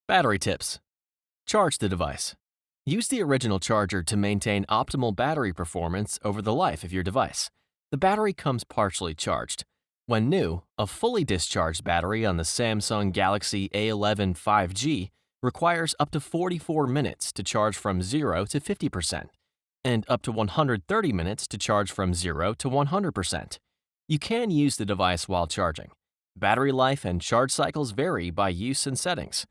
Battery tips. Charge the device. Use the original charger to maintain optimal battery performance over the life of your device. The battery comes partially charged. When new, a fully discharged battery on the Samsung Galaxy A11 5G requires up to 44 minutes to charge from 0 to 50%, and up to 130 minutes to charge from 0 to 100%. You can use the device while charging. Battery life and charge cycles vary by use and settings.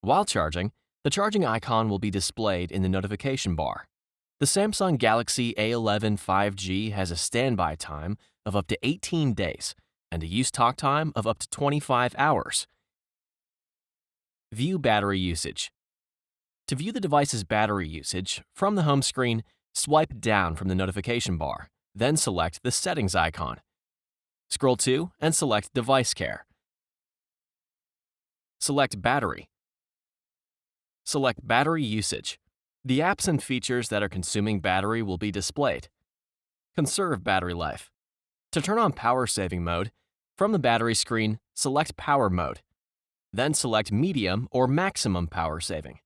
While charging, the charging icon will be displayed in the notification bar. The Samsung Galaxy A11 5G has a standby time of up to 18 days and a use talk time of up to 25 hours. View battery usage. To view the device's battery usage, from the home screen, swipe down from the notification bar, then select the settings icon. Scroll to and select Device Care. Select Battery. Select Battery Usage. The apps and features that are consuming battery will be displayed. Conserve battery life. To turn on power saving mode, from the battery screen, select Power Mode. Then select Medium or Maximum Power Saving.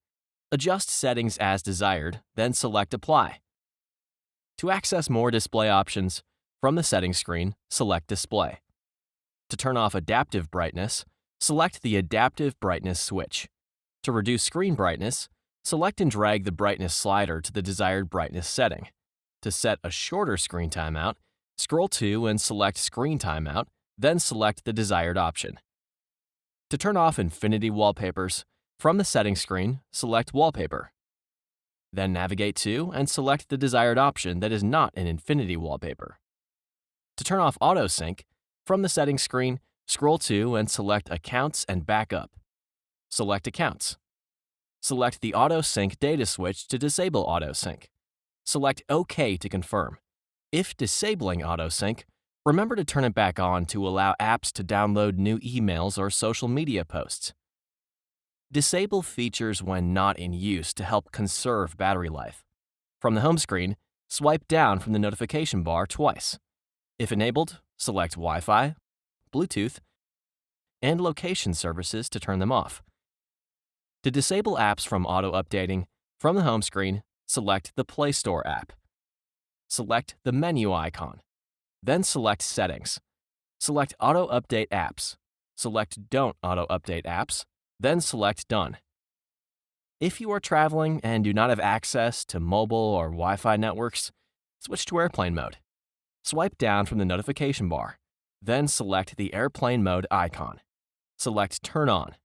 Adjust settings as desired, then select Apply. To access more display options, from the settings screen, select Display. To turn off adaptive brightness, select the Adaptive Brightness switch. To reduce screen brightness, select and drag the brightness slider to the desired brightness setting. To set a shorter screen timeout, scroll to and select Screen Timeout, then select the desired option. To turn off infinity wallpapers, from the settings screen, select Wallpaper. Then navigate to and select the desired option that is not an infinity wallpaper. To turn off auto sync, from the settings screen, scroll to and select Accounts and Backup. Select Accounts. Select the Auto Sync data switch to disable auto sync. Select OK to confirm. If disabling auto sync, remember to turn it back on to allow apps to download new emails or social media posts. Disable features when not in use to help conserve battery life. From the home screen, swipe down from the notification bar twice. If enabled, select Wi-Fi, Bluetooth, and location services to turn them off. To disable apps from auto-updating, from the home screen, select the Play Store app. Select the menu icon. Then select Settings. Select Auto-Update Apps. Select Don't Auto-Update Apps, then select Done. If you are traveling and do not have access to mobile or Wi-Fi networks, switch to airplane mode. Swipe down from the notification bar, then select the airplane mode icon. Select Turn On.